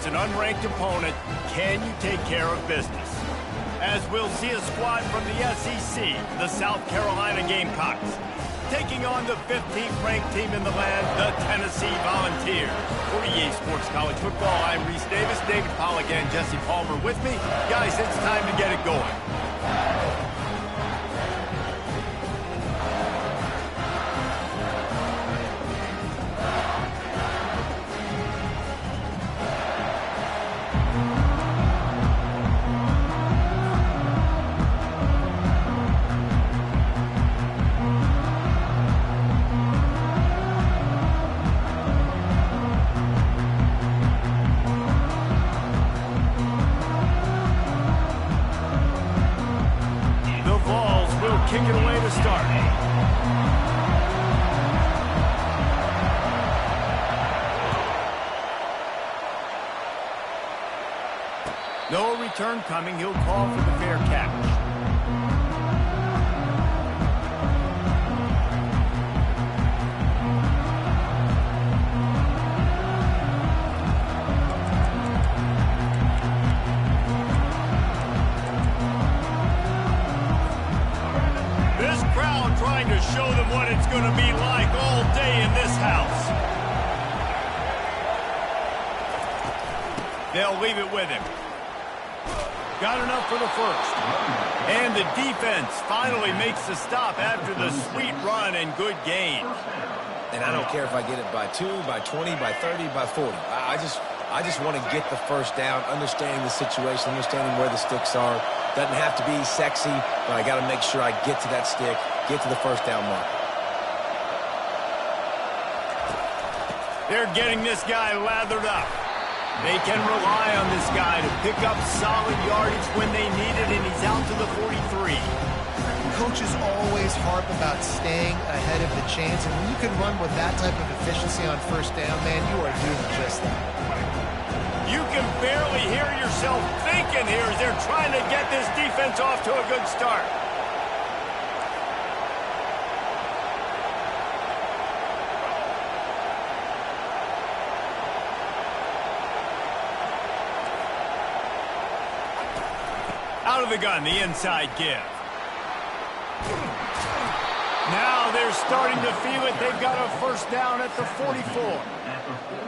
an unranked opponent, can you take care of business? As we'll see a squad from the SEC, the South Carolina Gamecocks, taking on the 15th ranked team in the land, the Tennessee Volunteers. For EA Sports College Football, I'm Reese Davis, David Pollack and Jesse Palmer with me. Guys, it's time to get it going. Kick it away to start. No return coming. He'll call for the fair catch. Trying to show them what it's going to be like all day in this house. They'll leave it with him. Got enough for the first. And the defense finally makes the stop after the sweet run and good gain. And I don't care if I get it by 2, by 20, by 30, by 40. I just want to get the first down, understanding the situation, understanding where the sticks are. Doesn't have to be sexy, but I got to make sure I get to that stick, get to the first down mark. They're getting this guy lathered up. They can rely on this guy to pick up solid yardage when they need it, and he's out to the 43. Coaches always harp about staying ahead of the chains, and when you can run with that type of efficiency on first down, man, you are doing just that. You can barely hear yourself thinking here as they're trying to get this defense off to a good start. Out of the gun, the inside give. Now they're starting to feel it. They've got a first down at the 44.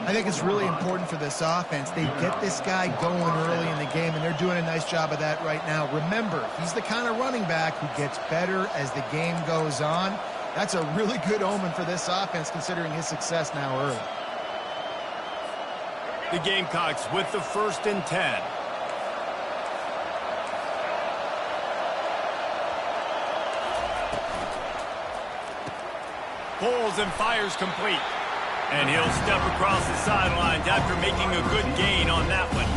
I think it's really important for this offense. They get this guy going early in the game, and they're doing a nice job of that right now. Remember, he's the kind of running back who gets better as the game goes on. That's a really good omen for this offense, considering his success now early. The Gamecocks with the 1st and 10. Pulls and fires complete. And he'll step across the sidelines after making a good gain on that one.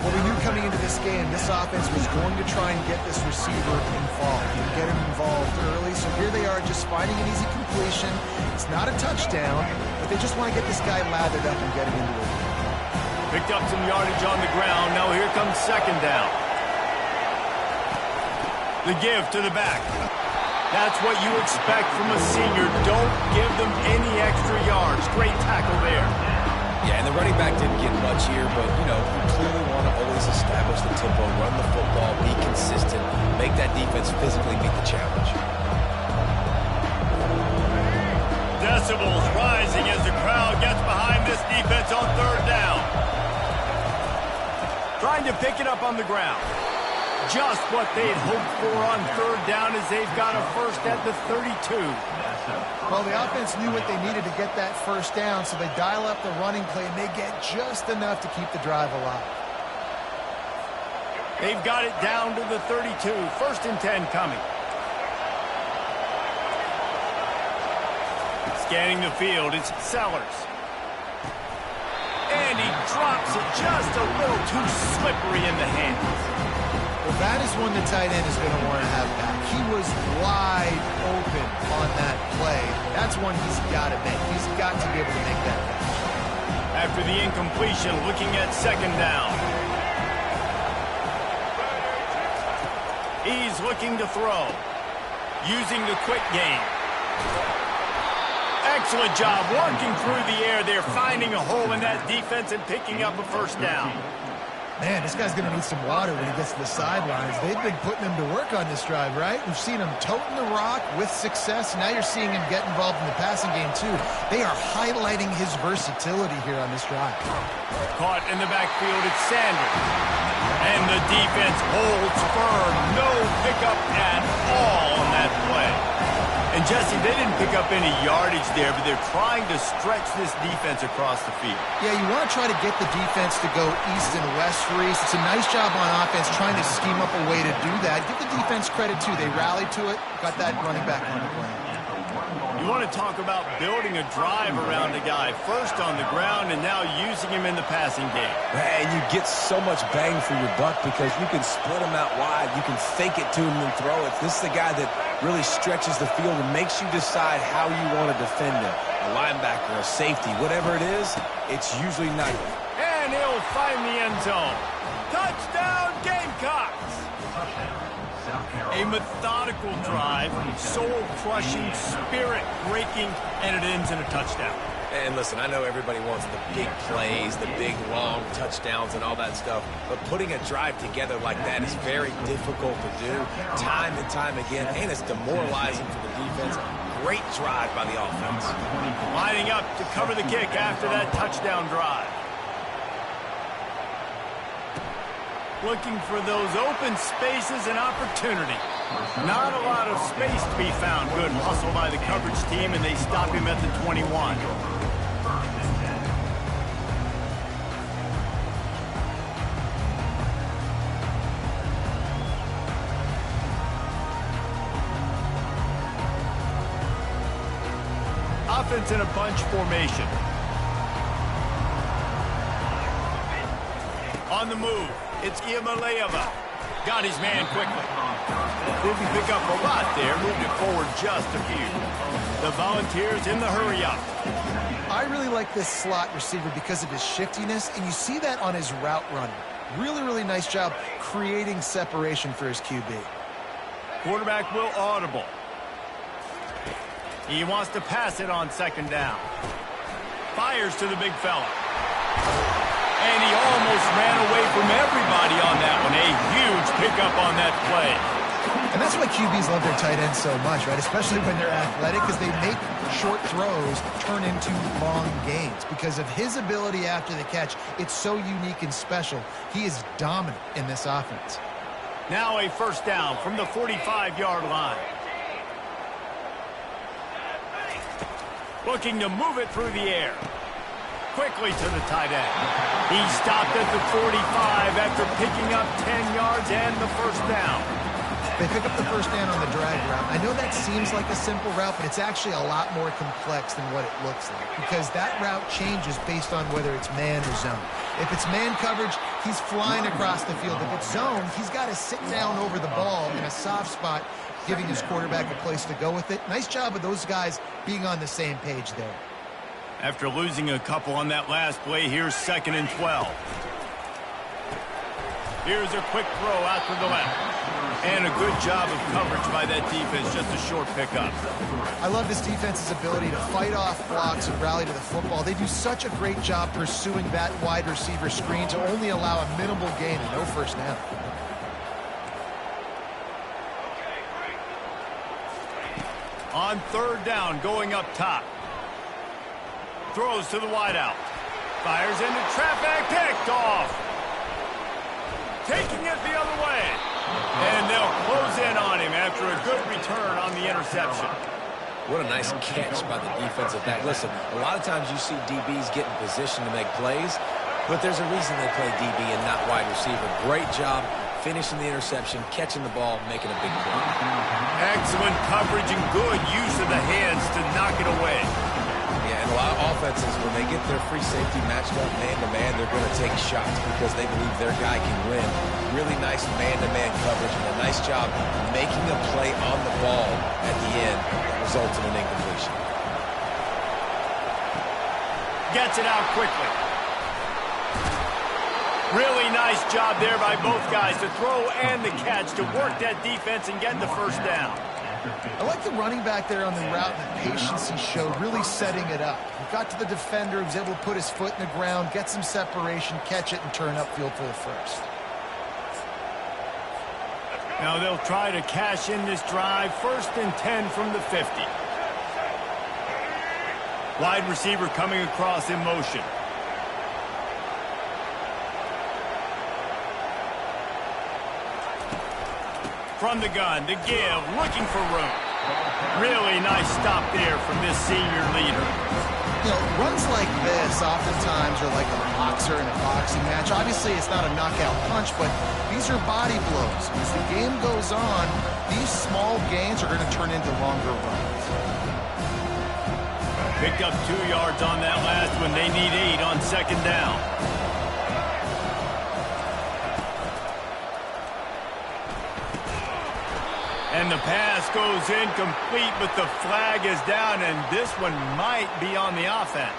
Well, we knew coming into this game, this offense was going to try and get this receiver involved and get him involved early. So here they are just finding an easy completion. It's not a touchdown, but they just want to get this guy lathered up and get him into it. Picked up some yardage on the ground. Now here comes second down. The give to the back. That's what you expect from a senior. Don't give them any extra yards. Great tackle there. Yeah, and the running back didn't get much here, but, you know, you clearly want to always establish the tempo, run the football, be consistent, make that defense physically meet the challenge. Decibels rising as the crowd gets behind this defense on third down. Trying to pick it up on the ground. Just what they'd hoped for on third down as they've got a first at the 32. Well, the offense knew what they needed to get that first down, so they dial up the running play, and they get just enough to keep the drive alive. They've got it down to the 32. 1st and 10 coming. Scanning the field, it's Sellers. And he drops it just a little too slippery in the hands. Well, that is one the tight end is going to want to have back. He was wide open on that play. That's one he's got to make. He's got to be able to make that catch. After the incompletion, looking at second down. He's looking to throw. Using the quick game. Excellent job working through the air there, finding a hole in that defense and picking up a first down. Man, this guy's going to need some water when he gets to the sidelines. They've been putting him to work on this drive, right? We've seen him toting the rock with success. Now you're seeing him get involved in the passing game, too. They are highlighting his versatility here on this drive. Caught in the backfield, it's Sanders. And the defense holds firm. No pickup at all on that play. And, Jesse, they didn't pick up any yardage there, but they're trying to stretch this defense across the field. Yeah, you want to try to get the defense to go east and west for East. It's a nice job on offense trying to scheme up a way to do that. Give the defense credit, too. They rallied to it, got that running back on the ground. You want to talk about building a drive around a guy, first on the ground and now using him in the passing game. And you get so much bang for your buck because you can split him out wide. You can fake it to him and throw it. This is the guy that really stretches the field and makes you decide how you want to defend him. A linebacker, a safety, whatever it is, it's usually not. And he'll find the end zone. Touchdown, Gamecocks! A methodical drive, soul-crushing, spirit-breaking, and it ends in a touchdown. And listen, I know everybody wants the big plays, the big, long touchdowns and all that stuff, but putting a drive together like that is very difficult to do time and time again, and it's demoralizing for the defense. Great drive by the offense. Lining up to cover the kick after that touchdown drive. Looking for those open spaces and opportunity. Not a lot of space to be found. Good hustle by the coverage team, and they stop him at the 21. Offense in a bunch formation. On the move, it's Iamaleava. Got his man quickly. Didn't pick up a lot there, moved it forward just a few. The Volunteers in the hurry-up. I really like this slot receiver because of his shiftiness, and you see that on his route running. Really, really nice job creating separation for his QB. Quarterback will audible. He wants to pass it on second down. Fires to the big fella. And he almost ran away from everybody on that one. A huge pickup on that play. And that's why QBs love their tight ends so much, right? Especially when they're athletic, because they make short throws turn into long gains. Because of his ability after the catch, it's so unique and special. He is dominant in this offense. Now a first down from the 45-yard line. Looking to move it through the air. Quickly to the tight end. He stopped at the 45 after picking up 10 yards and the first down. They pick up the first down on the drag route. I know that seems like a simple route, but it's actually a lot more complex than what it looks like because that route changes based on whether it's man or zone. If it's man coverage, he's flying across the field. If it's zone, he's got to sit down over the ball in a soft spot, giving his quarterback a place to go with it. Nice job of those guys being on the same page there. After losing a couple on that last play, here's 2nd and 12. Here's a quick throw out to the left. And a good job of coverage by that defense, just a short pickup. I love this defense's ability to fight off blocks and rally to the football. They do such a great job pursuing that wide receiver screen to only allow a minimal gain and no first down. On third down, going up top. Throws to the wideout. Fires into traffic, picked off. Taking it the other way. And they'll close in on him after a good return on the interception. What a nice catch by the defensive back. Listen, a lot of times you see DBs get in position to make plays, but there's a reason they play DB and not wide receiver. Great job finishing the interception, catching the ball, making a big play. Excellent coverage and good use of the hands to knock it away. Yeah, and a lot of offenses, when they get their free safety matched up man-to-man, they're going to take shots because they believe their guy can win. Really nice man-to-man coverage and a nice job making a play on the ball at the end that results in an incompletion. Gets it out quickly. Really nice job there by both guys to throw and the catch to work that defense and get the first down. I like the running back there on the route and the patience he showed, really setting it up. He got to the defender, was able to put his foot in the ground, get some separation, catch it, and turn upfield for the first. Now they'll try to cash in this drive. 1st and 10 from the 50. Wide receiver coming across in motion. From the gun, to give, looking for room. Really nice stop there from this senior leader. You know, runs like this oftentimes are like a boxer in a boxing match. Obviously, it's not a knockout punch, but these are body blows. As the game goes on, these small gains are going to turn into longer runs. Picked up 2 yards on that last one. They need 8 on 2nd down. And the pass goes incomplete, but the flag is down, and this one might be on the offense.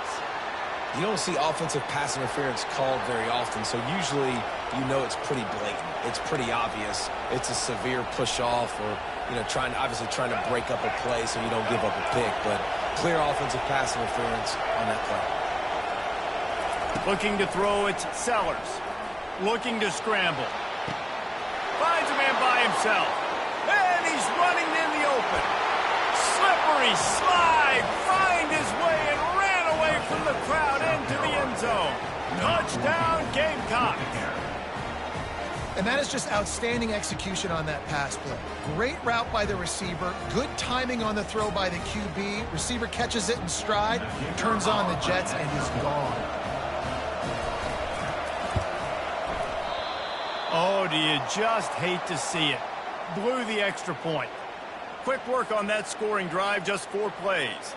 You don't see offensive pass interference called very often, so usually you know it's pretty blatant. It's pretty obvious. It's a severe push-off or, you know, obviously trying to break up a play so you don't give up a pick, but clear offensive pass interference on that play. Looking to throw, it's Sellers. Looking to scramble. Finds a man by himself. And he's running in the open. Slippery slide. Find his way and ran away from the crowd into the end zone. Touchdown, Gamecock. And that is just outstanding execution on that pass play. Great route by the receiver. Good timing on the throw by the QB. Receiver catches it in stride, turns on the jets, and is gone. Oh, do you just hate to see it? Blew the extra point. Quick work on that scoring drive, just 4 plays.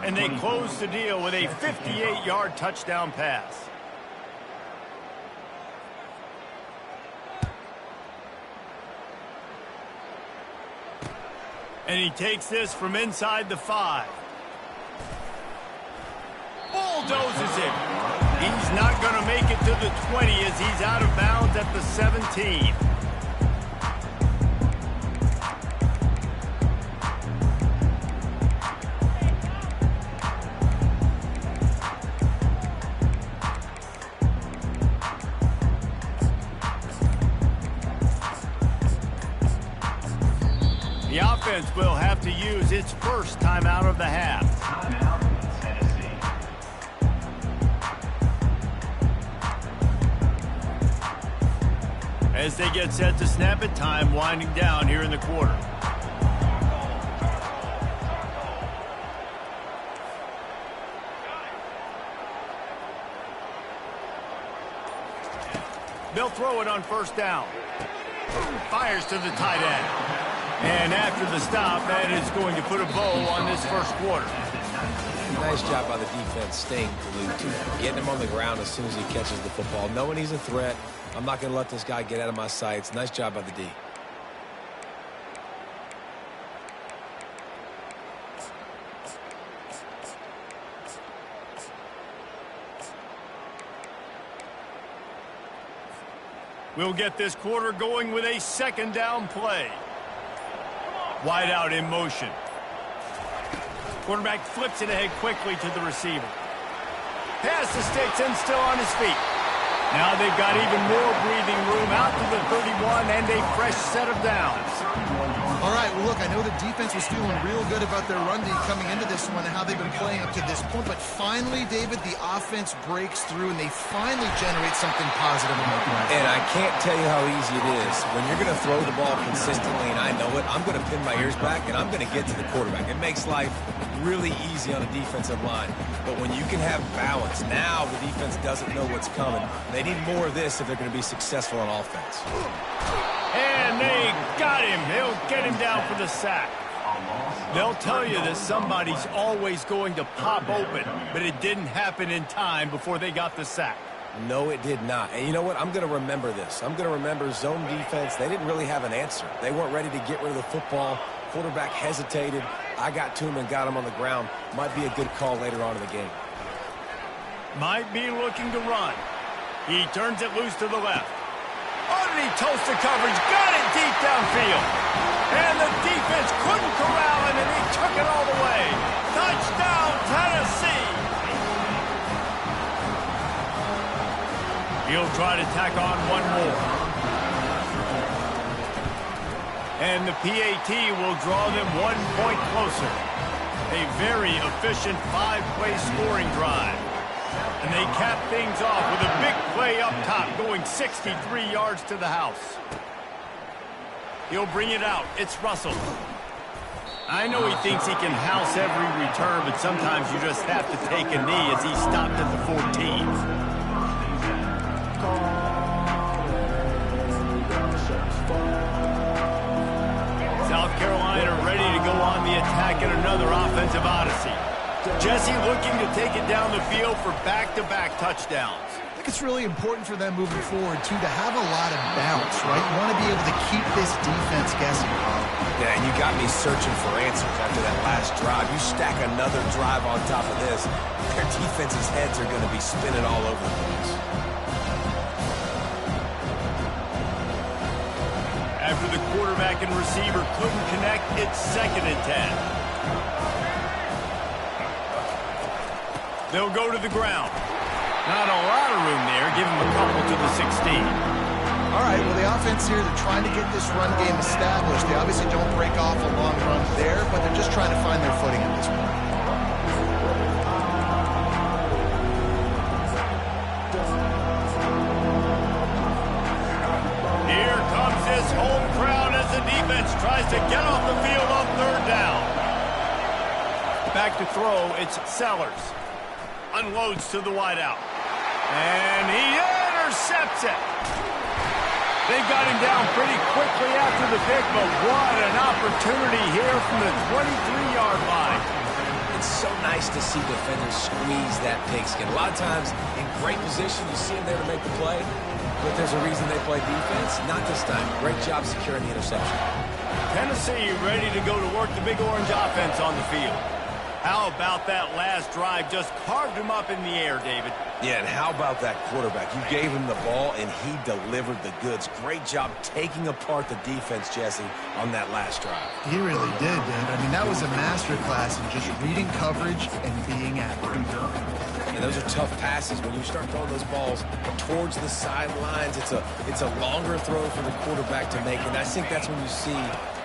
And they close the deal with a 58-yard touchdown pass. And he takes this from inside the 5. Bulldozes it. He's not going to make it to the 20 as he's out of bounds at the 17. The offense will have to use its first timeout of the half. As they get set to snap it, time winding down here in the quarter. They'll throw it on 1st down. Fires to the tight end. And after the stop, that is going to put a bow on this 1st quarter. Nice job by the defense staying glued to him, getting him on the ground as soon as he catches the football, knowing he's a threat. I'm not going to let this guy get out of my sights. Nice job by the D. We'll get this quarter going with a 2nd down play. Wide out in motion. Quarterback flips it ahead quickly to the receiver. Pass to sticks and still on his feet. Now they've got even more breathing room out to the 31 and a fresh set of downs. All right, well, look, I know the defense was feeling real good about their run D coming into this one and how they've been playing up to this point, but finally, David, the offense breaks through and they finally generate something positive in that play. And I can't tell you how easy it is. When you're going to throw the ball consistently, and I know it, I'm going to pin my ears back and I'm going to get to the quarterback. It makes life really easy on a defensive line. But when you can have balance, now the defense doesn't know what's coming. They need more of this if they're going to be successful on offense. And they got him. They'll get him down for the sack. They'll tell you that somebody's always going to pop open, but it didn't happen in time before they got the sack. No, it did not. And you know what? I'm going to remember this. I'm going to remember zone defense. They didn't really have an answer. They weren't ready to get rid of the football. Quarterback hesitated. I got to him and got him on the ground. Might be a good call later on in the game. Might be looking to run. He turns it loose to the left. Underneath toasted coverage, got it deep downfield. And the defense couldn't corral him, and he took it all the way. Touchdown, Tennessee! He'll try to tack on one more. And the PAT will draw them 1 point closer. A very efficient 5-play scoring drive. And they cap things off with a big play up top, going 63 yards to the house. He'll bring it out. It's Russell. I know he thinks he can house every return, but sometimes you just have to take a knee as he stopped at the 14. South Carolina ready to go on the attack in another offensive odyssey. Jesse looking to take it down the field for back-to-back touchdowns. I think it's really important for them moving forward, too, to have a lot of bounce, right? You want to be able to keep this defense guessing. Yeah, and you got me searching for answers after that last drive. You stack another drive on top of this, their defense's heads are going to be spinning all over the place. After the quarterback and receiver couldn't connect, it's 2nd and 10. They'll go to the ground. Not a lot of room there. Give him a couple to the 16. All right, well, the offense here, they're trying to get this run game established. They obviously don't break off a long run there, but they're just trying to find their footing at this point. Here comes this home crowd as the defense tries to get off the field on 3rd down. Back to throw, it's Sellers. Unloads to the wideout. And he intercepts it. They got him down pretty quickly after the pick, but what an opportunity here from the 23-yard line. It's so nice to see defenders squeeze that pigskin. A lot of times, in great position, you see them there to make the play, but there's a reason they play defense. Not this time. Great job securing the interception. Tennessee ready to go to work the Big Orange offense on the field. How about that last drive? Just carved him up in the air, David. Yeah, and how about that quarterback? You gave him the ball, and he delivered the goods. Great job taking apart the defense, Jesse, on that last drive. He really did, David. I mean, that was a masterclass in just reading coverage and being accurate. And those are tough passes. When you start throwing those balls towards the sidelines, it's a longer throw for the quarterback to make, and I think that's when you see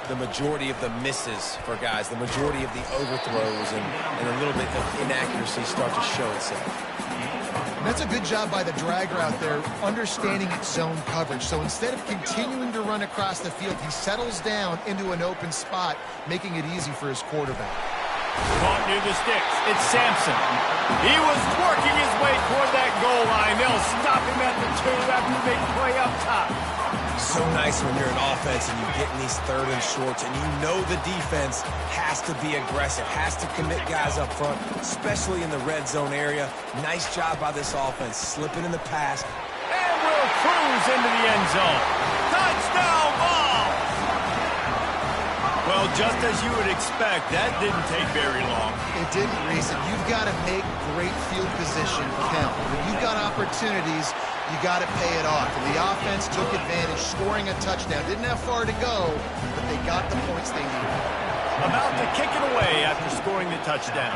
the majority of the misses for guys, the majority of the overthrows and a little bit of inaccuracy start to show itself. And that's a good job by the dragger out there, understanding its zone coverage. So instead of continuing to run across the field, he settles down into an open spot, making it easy for his quarterback. Caught near the sticks. It's Sampson. He was working his way toward that goal line. They'll stop him at the 2 after the big play up top. So nice when you're an offense and you get in these 3rd and shorts and you know the defense has to be aggressive, has to commit guys up front, especially in the red zone area. Nice job by this offense, slipping in the pass. And will cruise into the end zone. Touchdown ball! Well, just as you would expect, that didn't take very long. It didn't, Reese. And you've got to make great field position count. When you've got opportunities, you got to pay it off. And the offense took advantage, scoring a touchdown. Didn't have far to go, but they got the points they needed. About to kick it away after scoring the touchdown.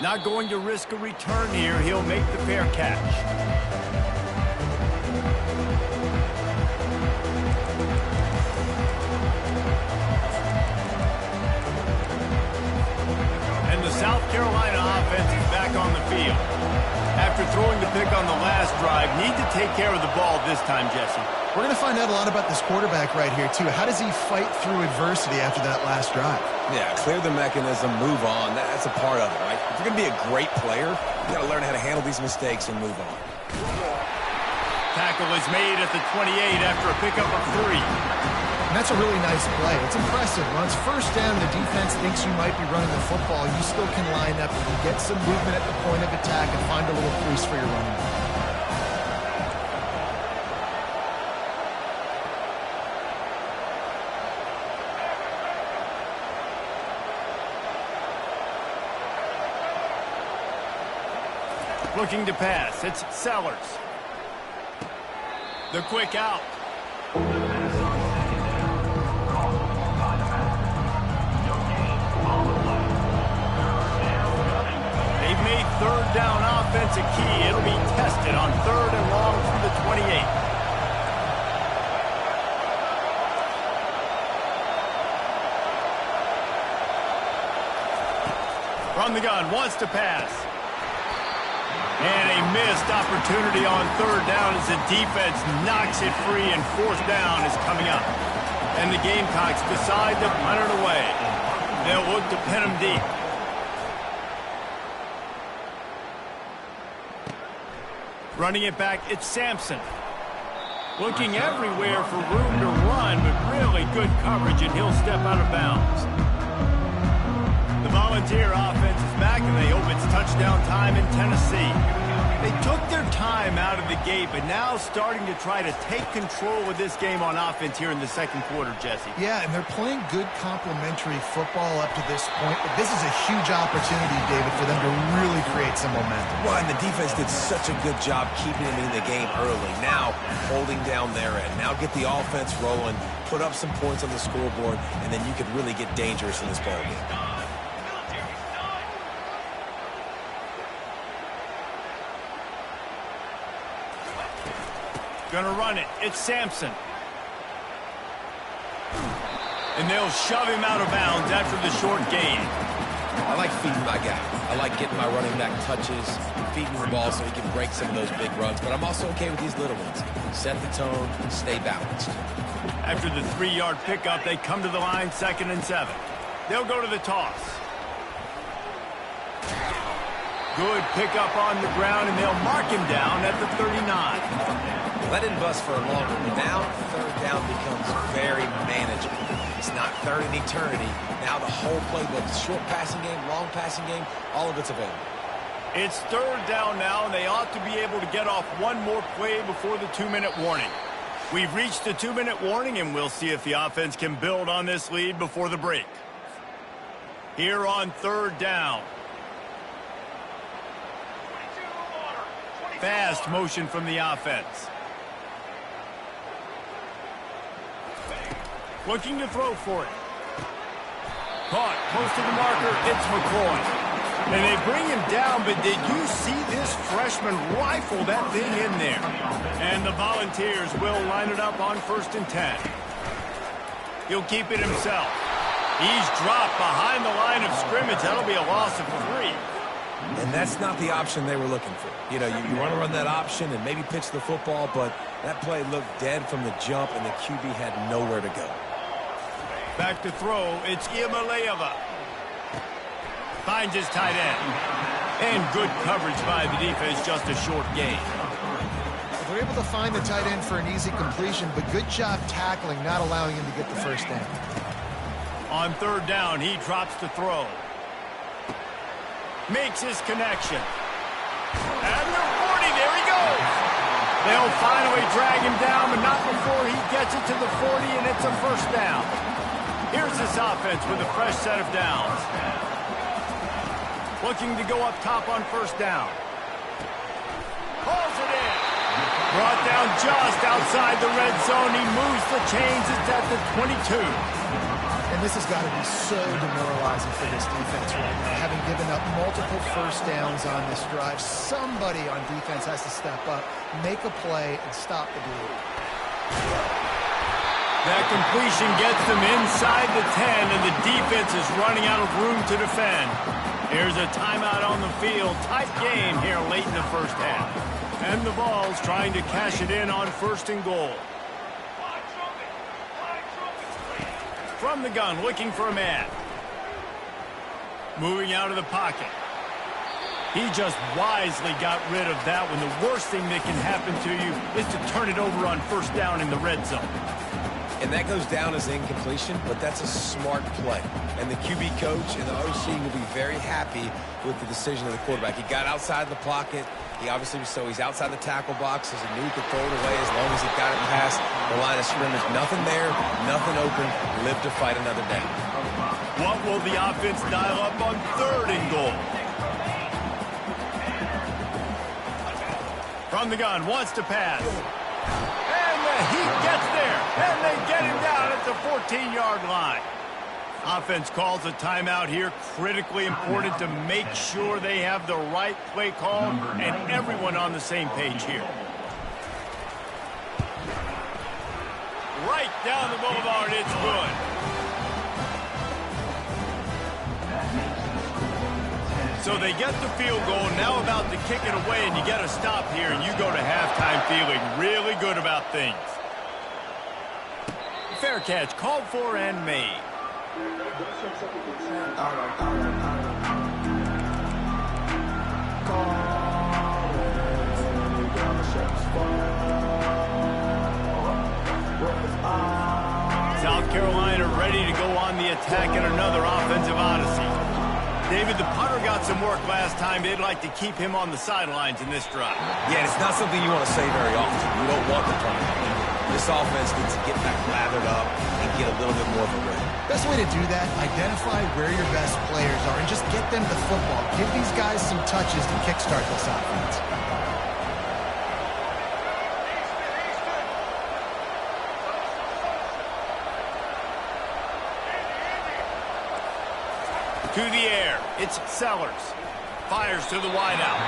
Not going to risk a return here. He'll make the fair catch. And the South Carolina offense is back on the field. After throwing the pick on the last drive, need to take care of the ball this time, Jesse. We're going to find out a lot about this quarterback right here, too. How does he fight through adversity after that last drive? Yeah, clear the mechanism, move on. That's a part of it, right? If you're going to be a great player, you got to learn how to handle these mistakes and move on. Tackle is made at the 28 after a pickup of 3. And that's a really nice play. It's impressive. When it's first down, the defense thinks you might be running the football. You still can line up and get some movement at the point of attack and find a little crease for your running back. Looking to pass. It's Sellers. The quick out. They've made third down offense a key. It'll be tested on 3rd and long from the 28. From the gun, wants to pass. And a missed opportunity on 3rd down as the defense knocks it free, and 4th down is coming up. And the Gamecocks decide to punt it away. They'll look to pin them deep. Running it back, it's Sampson. Looking everywhere for room to run, but really good coverage, and he'll step out of bounds. The Volunteer offense is back, and they hope it's touchdown time in Tennessee. They took their time out of the gate, but now starting to try to take control of this game on offense here in the 2nd quarter, Jesse. Yeah, and they're playing good complementary football up to this point, but this is a huge opportunity, David, for them to really create some momentum. Well, and the defense did such a good job keeping them in the game early. Now, holding down their end. Now get the offense rolling, put up some points on the scoreboard, and then you could really get dangerous in this ball game. Gonna run it. It's Sampson. And they'll shove him out of bounds after the short gain. I like feeding my guy. I like getting my running back touches, feeding the ball so he can break some of those big runs. But I'm also okay with these little ones. Set the tone, stay balanced. After the 3-yard pickup, they come to the line, 2nd and 7. They'll go to the toss. Good pickup on the ground, and they'll mark him down at the 39. That didn't bust for a long one, but now 3rd down becomes very manageable. It's not 3rd in eternity. Now the whole playbook, short passing game, long passing game, all of it's available. It's 3rd down now, and they ought to be able to get off one more play before the 2-minute warning. We've reached the 2-minute warning, and we'll see if the offense can build on this lead before the break. Here on 3rd down. Fast motion from the offense. Looking to throw for it. Caught close to the marker. It's McCoy. And they bring him down, but did you see this freshman rifle that thing in there? And the Volunteers will line it up on 1st and 10. He'll keep it himself. He's dropped behind the line of scrimmage. That'll be a loss of 3. And that's not the option they were looking for. You know, you want to run that option and maybe pitch the football, but that play looked dead from the jump, and the QB had nowhere to go. Back to throw, it's Iamaleava. Finds his tight end. And good coverage by the defense, just a short gain. They're able to find the tight end for an easy completion, but good job tackling, not allowing him to get the 1st down. On 3rd down, he drops to throw. Makes his connection. And the 40, there he goes. They'll finally drag him down, but not before he gets it to the 40, and it's a 1st down. Here's this offense with a fresh set of downs. Looking to go up top on 1st down. Pulls it in. Brought down just outside the red zone. He moves the chains. It's at the 22. And this has got to be so demoralizing for this defense right now. Having given up multiple 1st downs on this drive, somebody on defense has to step up, make a play, and stop the bleed. That completion gets them inside the 10, and the defense is running out of room to defend. Here's a timeout on the field. Tight game here late in the 1st half. And the Vols trying to cash it in on 1st and goal. From the gun, looking for a man. Moving out of the pocket. He just wisely got rid of that one. The worst thing that can happen to you is to turn it over on 1st down in the red zone. And that goes down as incompletion, but that's a smart play. And the QB coach and the OC will be very happy with the decision of the quarterback. He got outside the pocket. He obviously, so he's outside the tackle box, as he knew he could throw it away as long as he got it past the line of scrimmage. Nothing there, nothing open. Live to fight another down. What will the offense dial up on 3rd and goal? From the gun, wants to pass. he gets there, and they get him down at the 14-yard line. Offense calls a timeout here. Critically important to make sure they have the right play call and everyone on the same page here. Right down the boulevard, it's good. So they get the field goal, now about to kick it away, and you get a stop here, and you go to halftime feeling really good about things. Fair catch, called for and made. South Carolina ready to go on the attack in another offensive odyssey. David, the punter got some work last time. They'd like to keep him on the sidelines in this drive. Yeah, it's not something you want to say very often. You don't want the punter. This offense needs to get back lathered up and get a little bit more of a rhythm. Best way to do that, identify where your best players are and just get them the football. Give these guys some touches to kickstart this offense. To the air, it's Sellers. Fires to the wideout.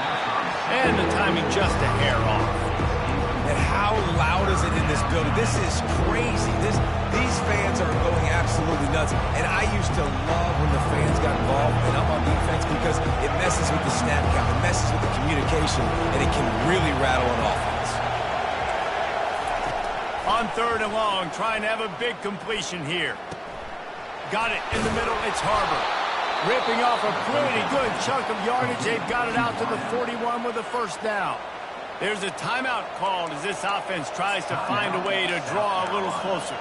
And the timing just a hair off. And how loud is it in this building? This is crazy. These fans are going absolutely nuts. And I used to love when the fans got involved and up on defense because it messes with the snap count, it messes with the communication, and it can really rattle an offense. On 3rd and long, trying to have a big completion here. Got it in the middle, it's Harbor. Ripping off a pretty good chunk of yardage. They've got it out to the 41 with a first down. There's a timeout called as this offense tries to find a way to draw a little closer.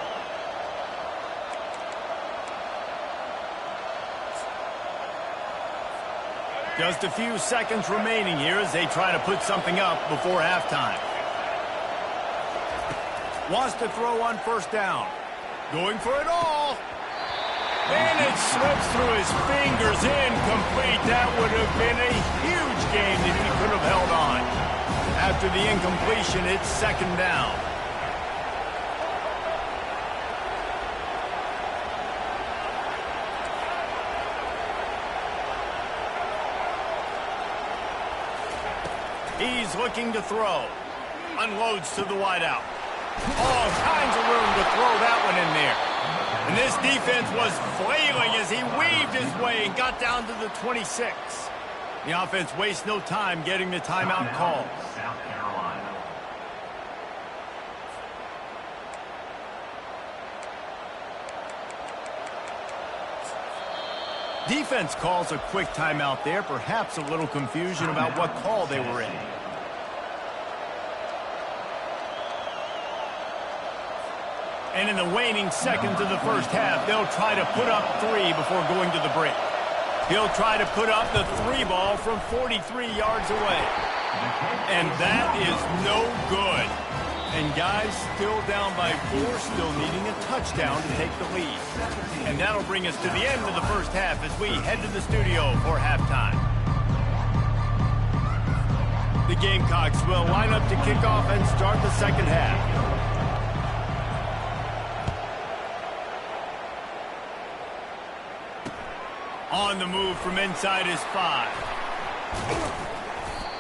Just a few seconds remaining here as they try to put something up before halftime. Wants to throw on first down. Going for it all. And it slips through his fingers, incomplete. That would have been a huge gain if he could have held on. After the incompletion, it's 2nd down. He's looking to throw. Unloads to the wideout. All kinds of room to throw that one in there. And this defense was flailing as he weaved his way and got down to the 26. The offense wastes no time getting the timeout call. South Carolina. Defense calls a quick timeout there, perhaps a little confusion about what call they were in. And in the waning seconds of the first half, they'll try to put up 3 before going to the break. He'll try to put up the 3 ball from 43 yards away. And that is no good. And guys still down by 4, still needing a touchdown to take the lead. And that'll bring us to the end of the first half as we head to the studio for halftime. The Gamecocks will line up to kick off and start the second half. On the move from inside his 5.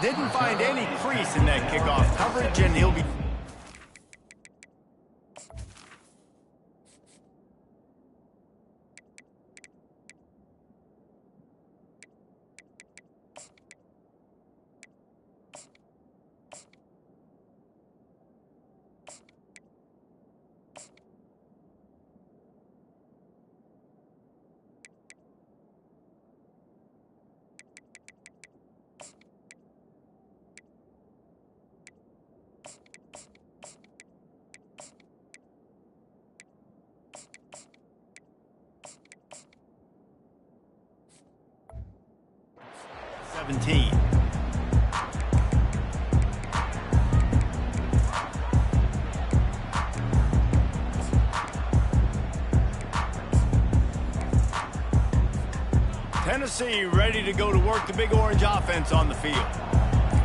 Didn't find any crease in that kickoff coverage, and he'll be... Tennessee ready to go to work the Big Orange offense on the field.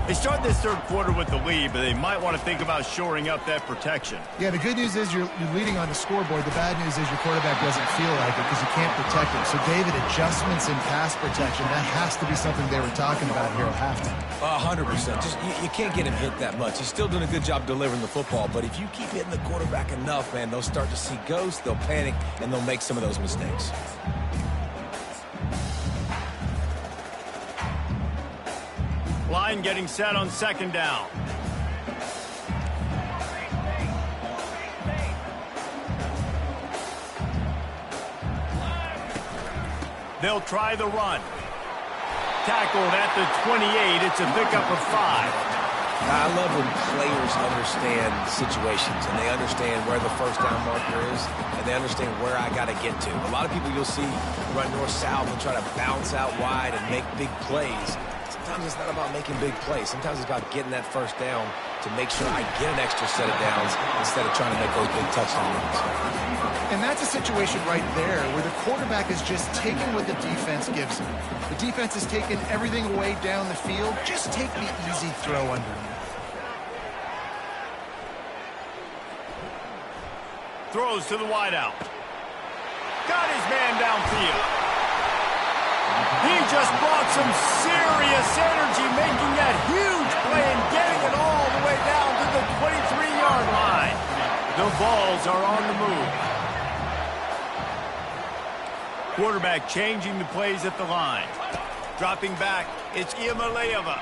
They start this third quarter with the lead, but they might want to think about shoring up that protection. Yeah, the good news is you're leading on the scoreboard. The bad news is your quarterback doesn't feel like it because you can't protect him. So, David, adjustments in pass protection, that has to be something they were talking about here at halftime. 100%. Just you can't get him hit that much. He's still doing a good job delivering the football, but if you keep hitting the quarterback enough, man, they'll start to see ghosts, they'll panic, and they'll make some of those mistakes. Line getting set on second down. They'll try the run. Tackled at the 28. It's a pickup of 5. I love when players understand situations and they understand where the first down marker is and they understand where I got to get to. A lot of people you'll see run north-south and try to bounce out wide and make big plays. Sometimes it's not about making big plays. Sometimes it's about getting that first down to make sure I get an extra set of downs instead of trying to make those big touchdown runs. And that's a situation right there where the quarterback is just taking what the defense gives him. The defense is taking everything away down the field. Just take the easy throw underneath. Throws to the wideout. Got his man downfield. He just brought some serious energy, making that huge play and getting it all the way down to the 23-yard line. The balls are on the move. Quarterback changing the plays at the line. Dropping back, it's Iamaleava.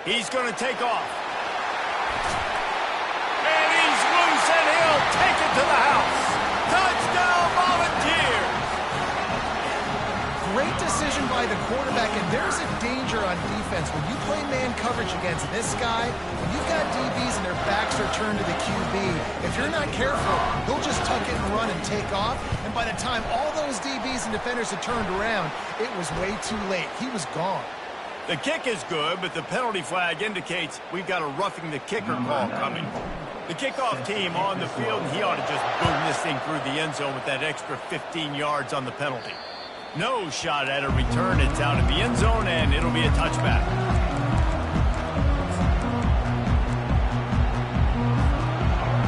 He's going to take off. And he's loose, and he'll take it to the house. Touchdown, Volunteers! Great decision by the quarterback, and there's a danger on defense. When you play man coverage against this guy, when you've got DBs and their backs are turned to the QB, if you're not careful, he'll just tuck it and run and take off, and by the time all those DBs and defenders had turned around, it was way too late. He was gone. The kick is good, but the penalty flag indicates we've got a roughing the kicker call coming. The kickoff team on the field, and he ought to just boom this thing through the end zone with that extra 15 yards on the penalty. No shot at a return. It's out of the end zone, and it'll be a touchback.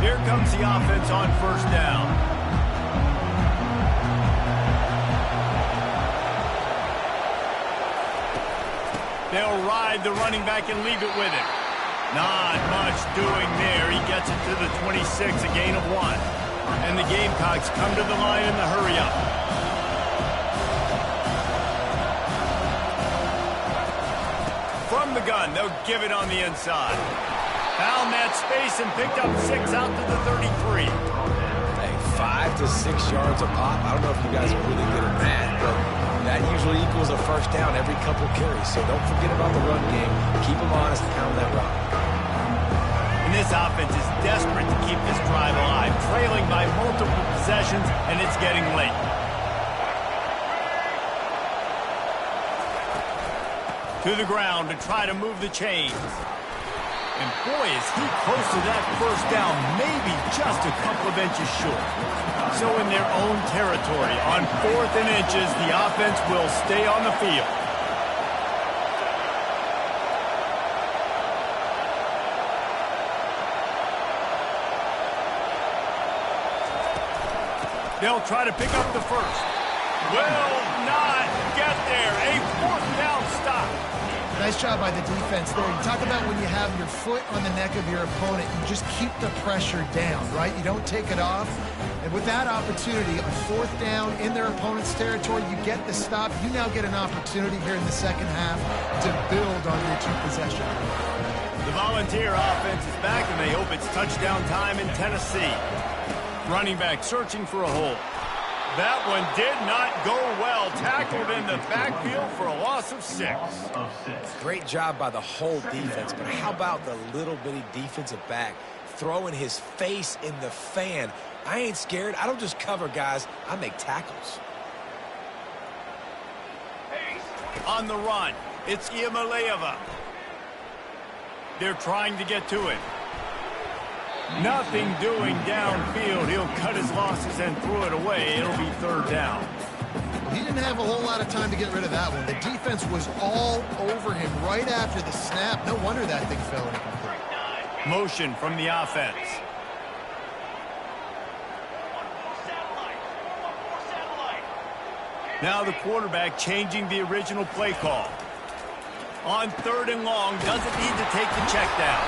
Here comes the offense on first down. They'll ride the running back and leave it with him. Not much doing there. He gets it to the 26, a gain of 1. And the Gamecocks come to the line in the hurry-up. From the gun, they'll give it on the inside. Found that space and picked up 6 out to the 33. Hey, 5 to 6 yards a pop. I don't know if you guys are really good at math, but that usually equals a first down every couple carries. So don't forget about the run game. Keep them honest and pound that rock. And this offense is desperate to keep this drive alive, trailing by multiple possessions, and it's getting late. To the ground to try to move the chains. And boy, is he close to that first down, maybe just a couple of inches short. So in their own territory, on 4th and inches, the offense will stay on the field. They'll try to pick up the first. Will not get there. A 4th down stop. Nice job by the defense there. You talk about when you have your foot on the neck of your opponent, you just keep the pressure down, right? You don't take it off. And with that opportunity, on 4th down in their opponent's territory, you get the stop. You now get an opportunity here in the second half to build on your 2-possession. The Volunteer offense is back, and they hope it's touchdown time in Tennessee. Running back searching for a hole. That one did not go well. Tackled in the backfield for a loss of 6. Great job by the whole defense, but how about the little bitty defensive back throwing his face in the fan? I ain't scared. I don't just cover guys. I make tackles. On the run, it's Iamaleava. They're trying to get to it. Nothing doing downfield. He'll cut his losses and throw it away. It'll be 3rd down. He didn't have a whole lot of time to get rid of that one. The defense was all over him right after the snap. No wonder that thing fell incomplete. Motion from the offense. Now the quarterback changing the original play call. On 3rd and long, doesn't need to take the check down.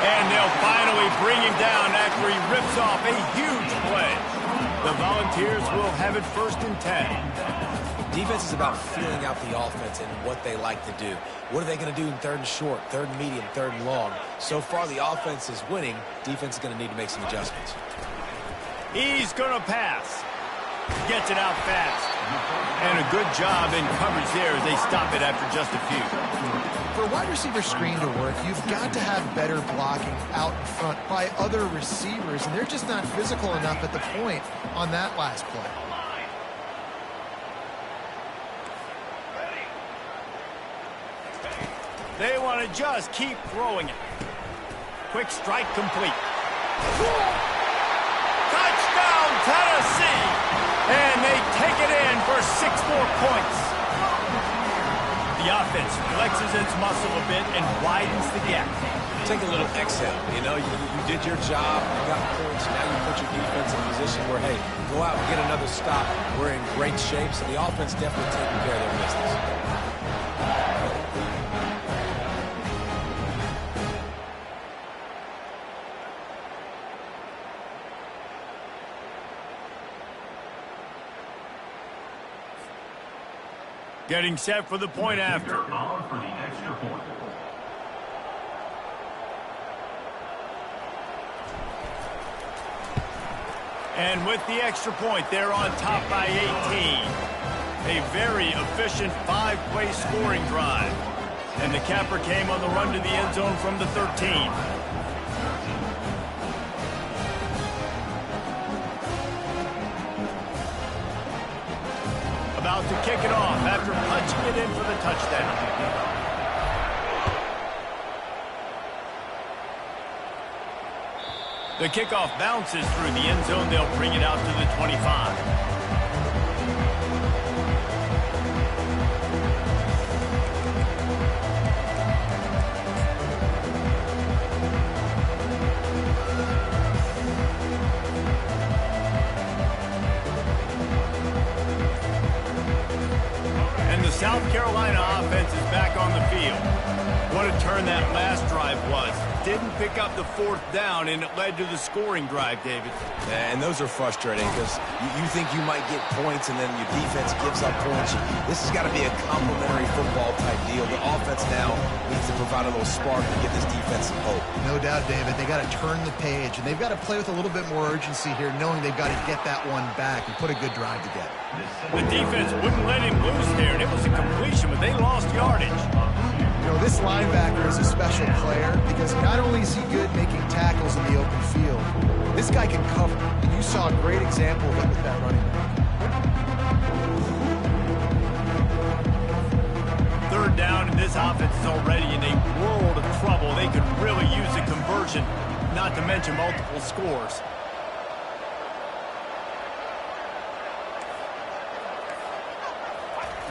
And they'll finally bring him down after he rips off a huge play. The Volunteers will have it 1st and 10. Defense is about feeling out the offense and what they like to do. What are they going to do in 3rd and short, 3rd and medium, 3rd and long? So far, the offense is winning. Defense is going to need to make some adjustments. He's going to pass. Gets it out fast. And a good job in coverage there as they stop it after just a few. For a wide receiver screen to work, you've got to have better blocking out in front by other receivers, and they're just not physical enough at the point on that last play. They want to just keep throwing it. Quick strike complete. Touchdown, Tennessee! And they take it in for 6 more points. The offense flexes its muscle a bit and widens the gap. Take a little exhale. You know, you did your job. You got points. Now you put your defense in a position where, hey, go out and get another stop. We're in great shape, so the offense definitely taking care of their business. Getting set for the point after. And with the extra point, they're on top by 18. A very efficient 5-play scoring drive. And the capper came on the run to the end zone from the 13. About to kick it off after punching it in for the touchdown. The kickoff bounces through the end zone. They'll bring it out to the 25. South Carolina offense is back on the field. What a turn that last drive was. Didn't pick up the 4th down, and it led to the scoring drive, David. And those are frustrating because you think you might get points, and then your defense gives up points. This has got to be a complementary football type deal. The offense now needs to provide a little spark to give this defense some hope. No doubt, David. They got to turn the page, and they've got to play with a little bit more urgency here, knowing they've got to get that one back and put a good drive together. The defense wouldn't let him loose there, and it was a completion, but they lost yardage. You know, this linebacker is a special player because not only is he good making tackles in the open field, this guy can cover. And you saw a great example of it with that running back. 3rd down, and this offense is already in a world of trouble. They could really use a conversion, not to mention multiple scores.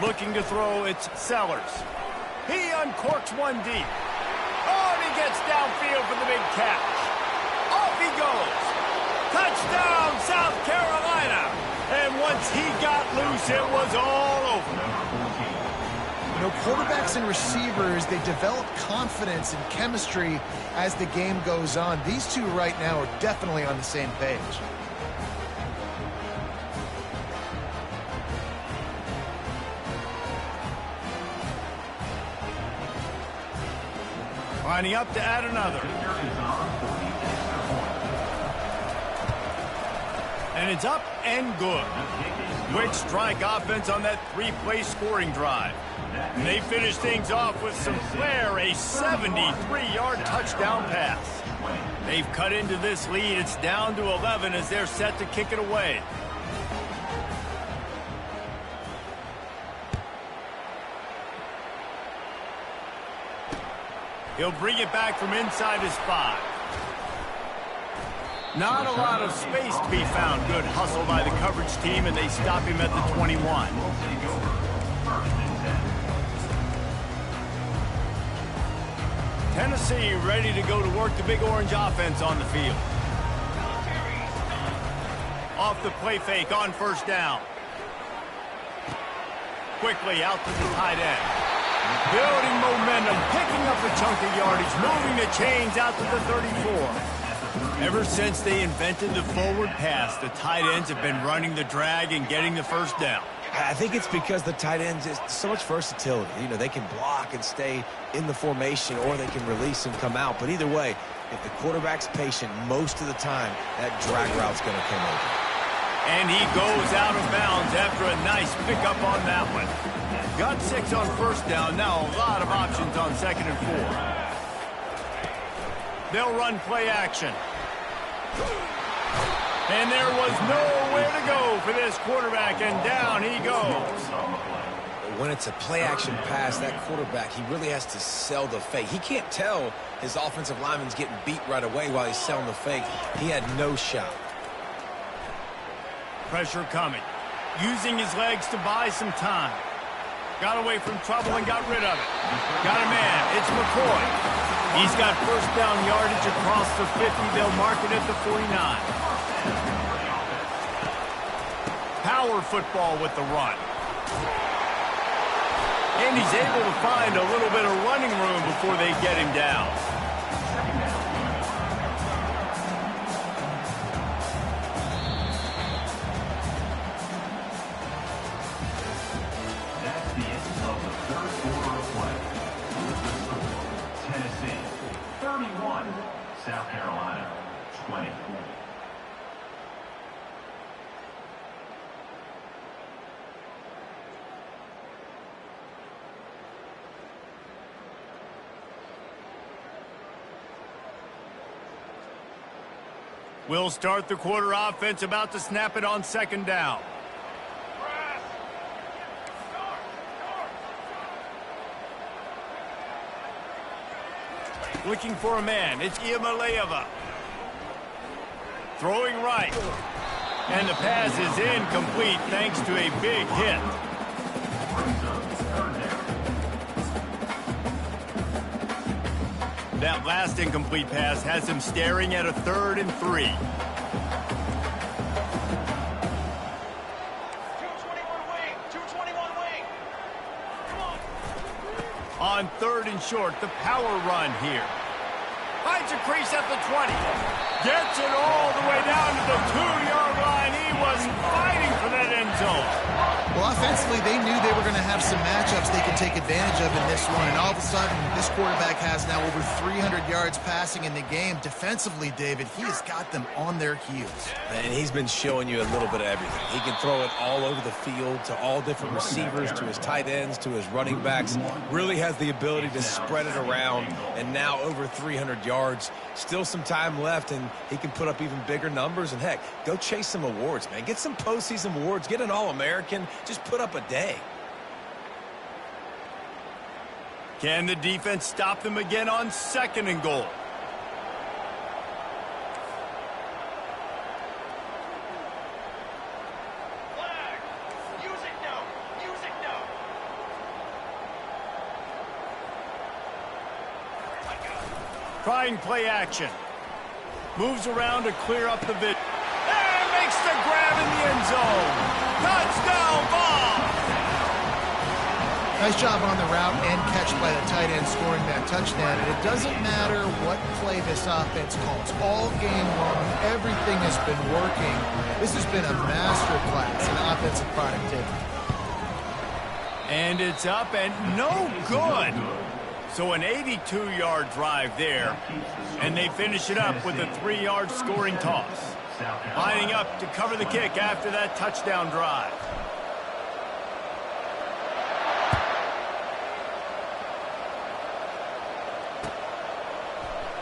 Looking to throw, it's Sellers. He uncorks one deep. Oh, and he gets downfield for the big catch. Off he goes. Touchdown, South Carolina. And once he got loose, it was all over. You know, quarterbacks and receivers, they develop confidence and chemistry as the game goes on. These two right now are definitely on the same page. Lining up to add another. And it's up and good. Quick strike offense on that 3-play scoring drive. And they finish things off with some flair, a 73-yard touchdown pass. They've cut into this lead. It's down to 11 as they're set to kick it away. He'll bring it back from inside his 5. Not a lot of space to be found. Good hustle by the coverage team, and they stop him at the 21. Tennessee ready to go to work the Big Orange offense on the field. Off the play fake on first down. Quickly out to the tight end. Building momentum, picking up a chunk of yardage, moving the chains out to the 34. Ever since they invented the forward pass, the tight ends have been running the drag and getting the first down. I think it's because the tight ends is so much versatility. You know, they can block and stay in the formation, or they can release and come out. But either way, if the quarterback's patient most of the time, that drag route's going to come over. And he goes out of bounds after a nice pickup on that one. Got 6 on first down. Now a lot of options on 2nd and 4. They'll run play action. And there was nowhere to go for this quarterback, and down he goes. When it's a play-action pass, that quarterback, he really has to sell the fake. He can't tell his offensive lineman's getting beat right away while he's selling the fake. He had no shot. Pressure coming. Using his legs to buy some time. Got away from trouble and got rid of it. Got a man. It's McCoy. He's got first down yardage across the 50. They'll mark it at the 49. Power football with the run. And he's able to find a little bit of running room before they get him down. That's the end of the third quarter of play. Tennessee, 31. South Carolina, 20. We'll start the quarter offense, about to snap it on 2nd down. Looking for a man. It's Iamaleava. Throwing right. And the pass is incomplete thanks to a big hit. That last incomplete pass has him staring at a 3rd and 3. 221 wing. 221 wing. Come on. On 3rd and short, the power run here. Finds a crease at the 20. Gets it all the way down to the 2-yard line. He was fighting for that end zone. Well, offensively, they knew they were going to have some matchups they could take advantage of in this one. And all of a sudden, this quarterback has now over 300 yards passing in the game. Defensively, David, he has got them on their heels. And he's been showing you a little bit of everything. He can throw it all over the field to all different receivers, to his tight ends, to his running backs. Really has the ability to spread it around. And now over 300 yards. Still some time left, and he can put up even bigger numbers. And, heck, go chase some awards, man. Get some postseason awards. Get an All-American. Just put up a day. Can the defense stop them again on 2nd and goal? Flag. Use it now. Use it now. Trying play action. Moves around to clear up the vid. And makes the grab in the end zone. Touchdown ball! Nice job on the route and catch by the tight end scoring that touchdown. And it doesn't matter what play this offense calls. All game long, everything has been working. This has been a masterclass in offensive productivity. And it's up and no good. So an 82-yard drive there. And they finish it up with a 3-yard scoring toss. Lining up to cover the kick after that touchdown drive.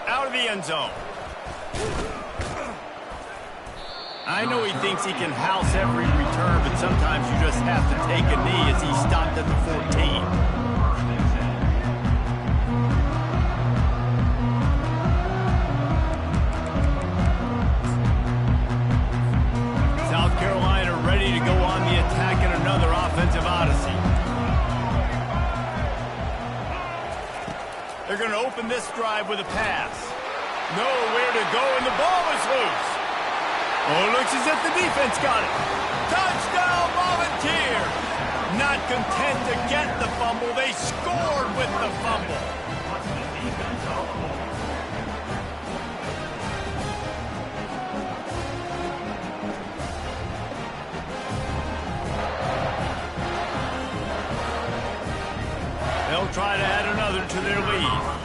Out of the end zone. I know he thinks he can house every return, but sometimes you just have to take a knee as he stopped at the 14. going to open this drive with a pass. Nowhere to go, and the ball is loose. Oh, looks as if the defense got it. Touchdown, Volunteers! Not content to get the fumble, they scored with the fumble. They'll try to add another to their lead.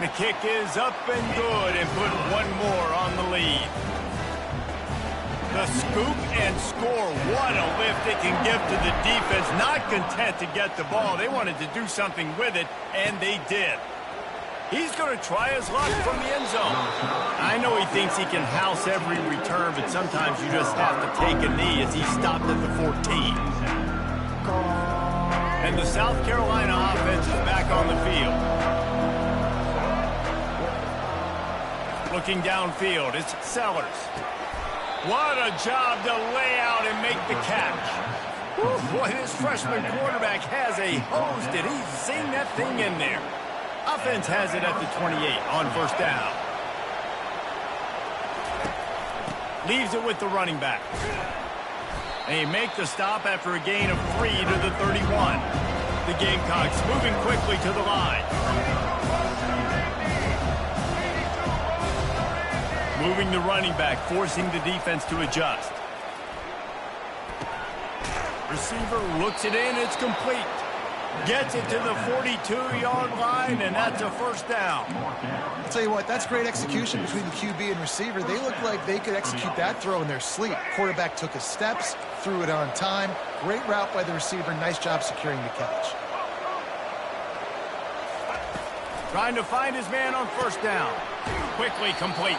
The kick is up and good and put one more on the lead. The scoop and score. What a lift it can give to the defense. Not content to get the ball. They wanted to do something with it, and they did. He's going to try his luck from the end zone. I know he thinks he can house every return, but sometimes you just have to take a knee as he stopped at the 14. And the South Carolina offense is back on the field. Looking downfield, it's Sellers. What a job to lay out and make the catch. Whew, boy, this freshman quarterback has a hose. Did he sing that thing in there? Offense has it at the 28 on first down. Leaves it with the running back. They make the stop after a gain of 3 to the 31. The Gamecocks moving quickly to the line. Moving the running back, forcing the defense to adjust. Receiver looks it in, it's complete. Gets it to the 42-yard line, and that's a first down. I'll tell you what, that's great execution between the QB and receiver. They look like they could execute that throw in their sleep. Quarterback took his steps, threw it on time. Great route by the receiver. Nice job securing the catch. Trying to find his man on first down. Quickly complete.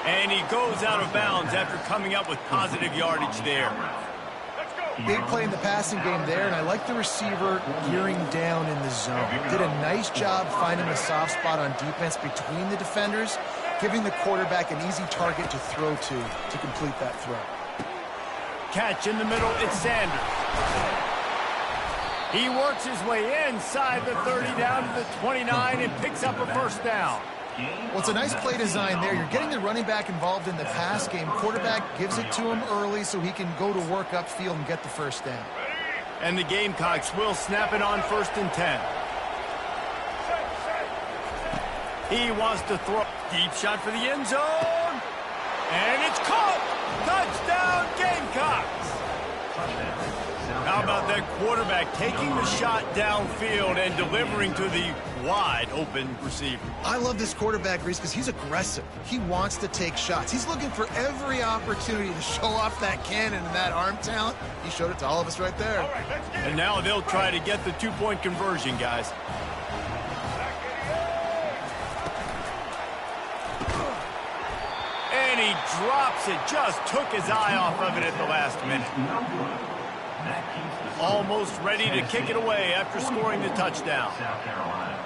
And he goes out of bounds after coming up with positive yardage there. Big play in the passing game there, and I like the receiver gearing down in the zone. Did a nice job finding a soft spot on defense between the defenders, giving the quarterback an easy target to throw to complete that throw. Catch in the middle, it's Sanders. He works his way inside the 30 down to the 29 and picks up a first down. Well, it's a nice play design there. You're getting the running back involved in the pass game. Quarterback gives it to him early so he can go to work upfield and get the first down. And the Gamecocks will snap it on first and 10. He wants to throw. Deep shot for the end zone. And it's caught. Touchdown, Gamecocks. How about that quarterback taking the shot downfield and delivering to the wide-open receiver? I love this quarterback, Reese, because he's aggressive. He wants to take shots. He's looking for every opportunity to show off that cannon and that arm talent. He showed it to all of us right there. And now they'll try to get the two-point conversion, guys. And he drops it. Just took his eye off of it at the last minute. Almost ready to kick it away after scoring the touchdown. South Carolina,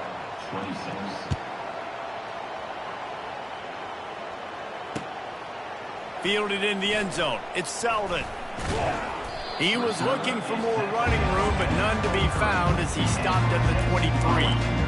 26. Fielded in the end zone. It's Selden. He was looking for more running room, but none to be found as he stopped at the 23.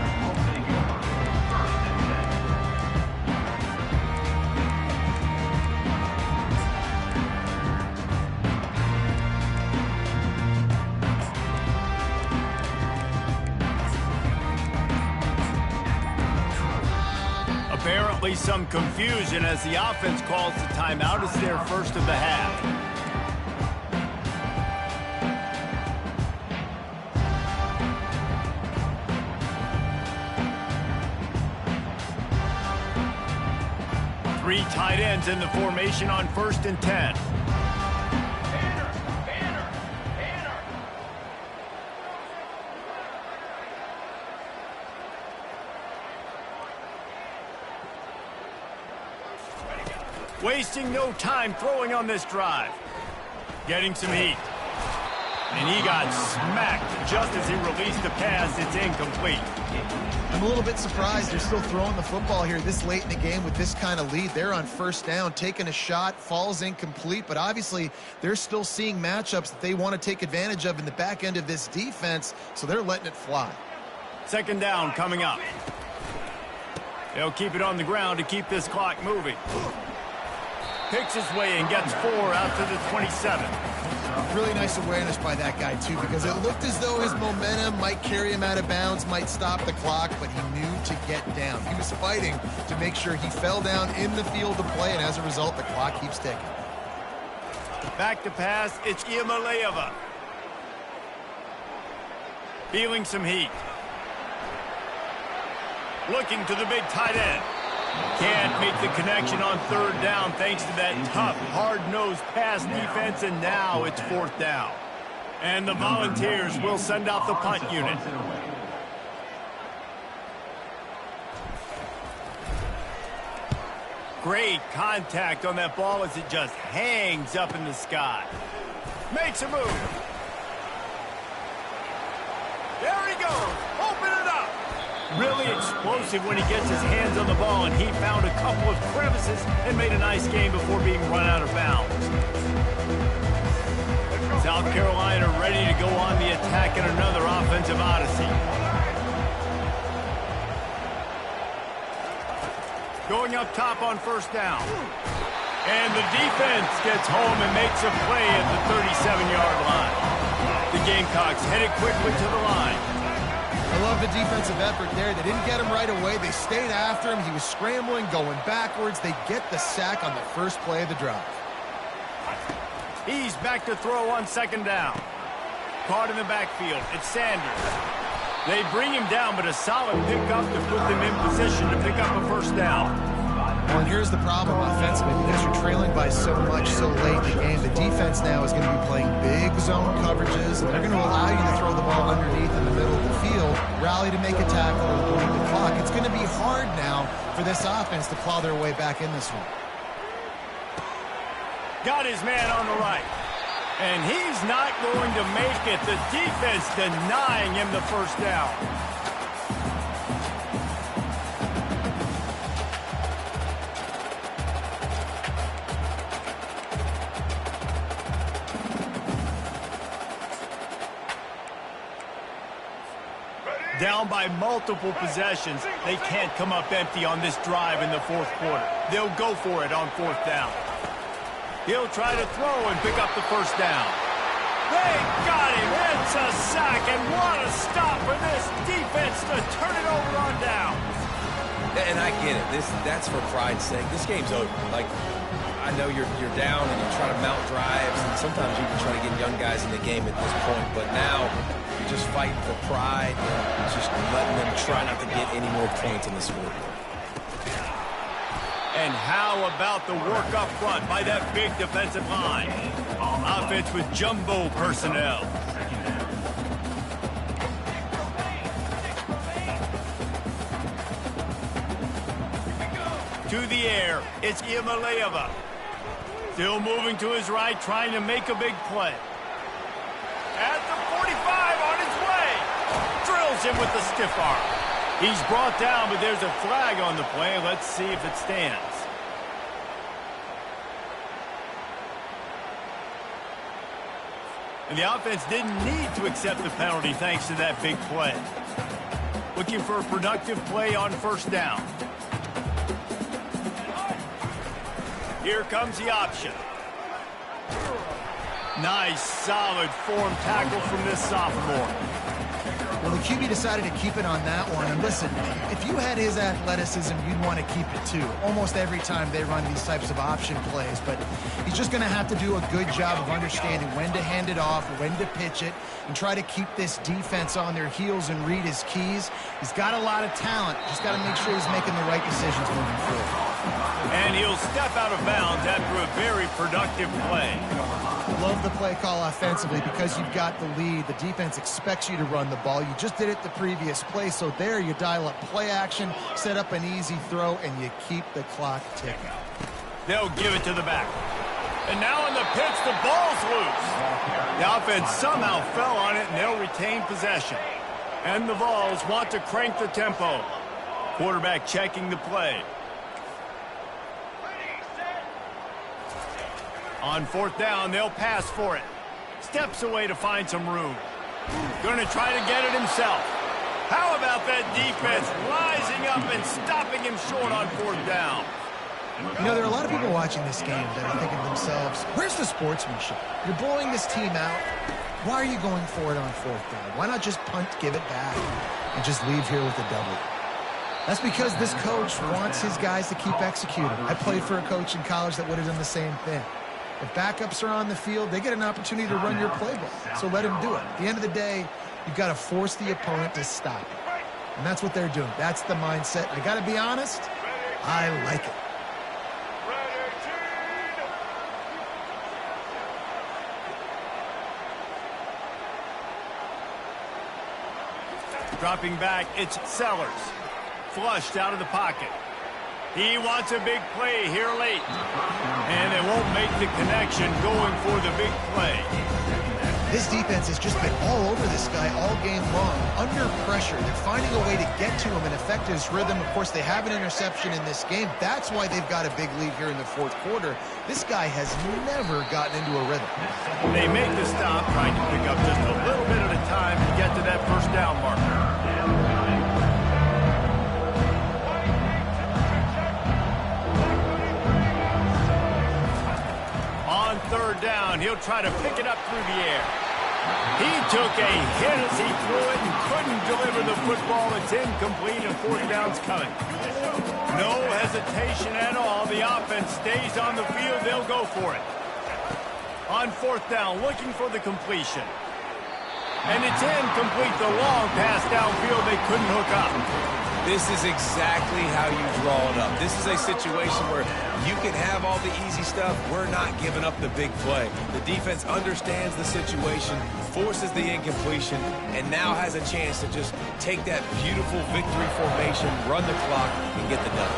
Apparently some confusion as the offense calls the timeout. It's their first of the half. Three tight ends in the formation on first and 10. Wasting no time throwing on this drive. Getting some heat. And he got smacked just as he released the pass. It's incomplete. I'm a little bit surprised they're still throwing the football here this late in the game with this kind of lead. They're on first down, taking a shot, falls incomplete, but obviously they're still seeing matchups that they want to take advantage of in the back end of this defense, so they're letting it fly. Second down coming up. They'll keep it on the ground to keep this clock moving. Picks his way and gets 4 out to the 27. Really nice awareness by that guy, too, because it looked as though his momentum might carry him out of bounds, might stop the clock, but he knew to get down. He was fighting to make sure he fell down in the field of play, and as a result, the clock keeps ticking. Back to pass, it's Iamaleava. Feeling some heat. Looking to the big tight end. Can't make the connection on third down thanks to that tough, hard-nosed pass defense, and now it's fourth down. And the Volunteers will send out the punt unit. Great contact on that ball as it just hangs up in the sky. Makes a move. There he goes. Open it up. Really explosive when he gets his hands on the ball, and he found a couple of crevices and made a nice game before being run out of bounds. South Carolina ready to go on the attack in another offensive odyssey. Going up top on first down. And the defense gets home and makes a play at the 37-yard line. The Gamecocks headed quickly to the line. I love the defensive effort there. They didn't get him right away. They stayed after him. He was scrambling, going backwards. They get the sack on the first play of the drive. He's back to throw on second down. Caught in the backfield. It's Sanders. They bring him down, but a solid pickup to put them in position to pick up a first down. Well, and here's the problem offensively, because you're trailing by so much so late in the game. The defense now is going to be playing big zone coverages, and they're going to allow you to throw the ball underneath in the middle of the field, rally to make a tackle, or bleed the clock. It's going to be hard now for this offense to plow their way back in this one. Got his man on the right. And he's not going to make it. The defense denying him the first down. Down by multiple possessions, they can't come up empty on this drive in the fourth quarter. They'll go for it on fourth down. He'll try to throw and pick up the first down. They got him. It's a sack, and what a stop for this defense to turn it over on down. And I get it. That's for pride's sake. This game's over. Like, I know you're down and you're trying to mount drives, and sometimes you can try to get young guys in the game at this point, but now you're just fighting for pride and just letting them try not to get any more points in the scoreboard. And how about the work up front by that big defensive line? Offense with jumbo personnel. To the air, it's Iamaleava. Still moving to his right, trying to make a big play. At the 45, on his way. Drills him with the stiff arm. He's brought down, but there's a flag on the play. Let's see if it stands. And the offense didn't need to accept the penalty thanks to that big play. Looking for a productive play on first down. Here comes the option. Nice, solid form tackle from this sophomore. Well, the QB decided to keep it on that one. And listen, if you had his athleticism, you'd want to keep it too. Almost every time they run these types of option plays. But he's just going to have to do a good job of understanding when to hand it off, when to pitch it, and try to keep this defense on their heels and read his keys. He's got a lot of talent. Just got to make sure he's making the right decisions moving forward. And he'll step out of bounds after a very productive play. Love the play call offensively because you've got the lead. The defense expects you to run the ball. You just did it the previous play, so there you dial up play action, set up an easy throw, and you keep the clock ticking. They'll give it to the back. And now on the pitch, the ball's loose. The offense somehow fell on it, and they'll retain possession. And the Vols want to crank the tempo. Quarterback checking the play. On fourth down, they'll pass for it. Steps away to find some room. Going to try to get it himself. How about that defense rising up and stopping him short on fourth down? You know, there are a lot of people watching this game that are thinking to themselves, where's the sportsmanship? You're blowing this team out. Why are you going for it on fourth down? Why not just punt, give it back, and just leave here with a W? That's because this coach wants his guys to keep executing. I played for a coach in college that would have done the same thing. If backups are on the field, they get an opportunity to run your playbook, so let them do it. At the end of the day, you've got to force the opponent to stop it. And that's what they're doing. That's the mindset. I got to be honest, I like it. Dropping back, it's Sellers. Flushed out of the pocket. He wants a big play here late. And they won't make the connection going for the big play. This defense has just been all over this guy all game long, under pressure. They're finding a way to get to him and affect his rhythm. Of course, they have an interception in this game. That's why they've got a big lead here in the fourth quarter. This guy has never gotten into a rhythm. They make the stop, trying to pick up just a little bit at a time to get to that first down marker. On third down, he'll try to pick it up through the air. He took a hit as he threw it and couldn't deliver the football. It's incomplete and fourth down's coming. No hesitation at all. The offense stays on the field. They'll go for it. On fourth down, looking for the completion. And it's incomplete. The long pass downfield, they couldn't hook up. This is exactly how you draw it up. This is a situation where you can have all the easy stuff. We're not giving up the big play. The defense understands the situation, forces the incompletion, and now has a chance to just take that beautiful victory formation, run the clock, and get the W.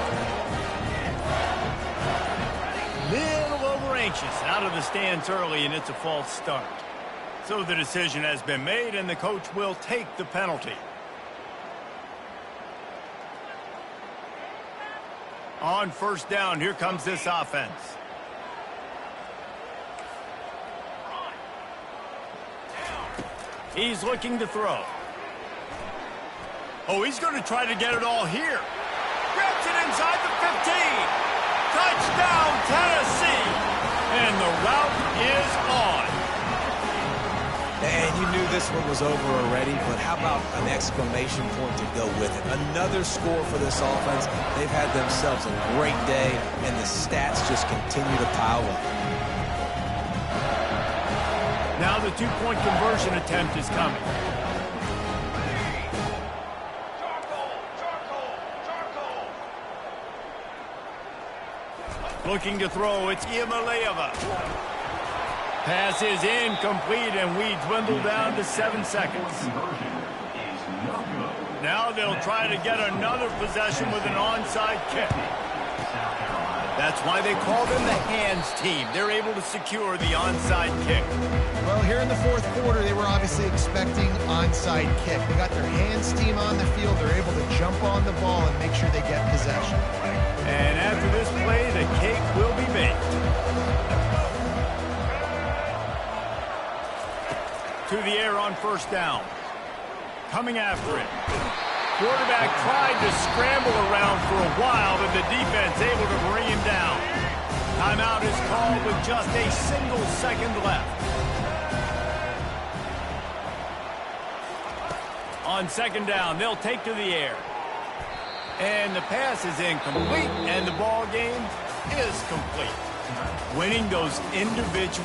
Little over anxious out of the stands early, and it's a false start. So the decision has been made, and the coach will take the penalty. On first down, here comes this offense. He's looking to throw. Oh, he's going to try to get it all here. Grabs it inside the 15. Touchdown, Tennessee. And the route is on. And you knew this one was over already, but how about an exclamation point to go with it? Another score for this offense. They've had themselves a great day, and the stats just continue to pile up. Now the two-point conversion attempt is coming. Looking to throw, it's Iamaleava. Pass is incomplete, and we dwindle down to 7 seconds. Now they'll try to get another possession with an onside kick. That's why they call them the hands team. They're able to secure the onside kick. Well, here in the fourth quarter, they were obviously expecting onside kick. They got their hands team on the field. They're able to jump on the ball and make sure they get possession. And after this play, the cake will be baked. To the air on first down. Coming after it. Quarterback tried to scramble around for a while, but the defense able to bring him down. Timeout is called with just a single second left. On second down, they'll take to the air. And the pass is incomplete, and the ball game is complete. Winning those individual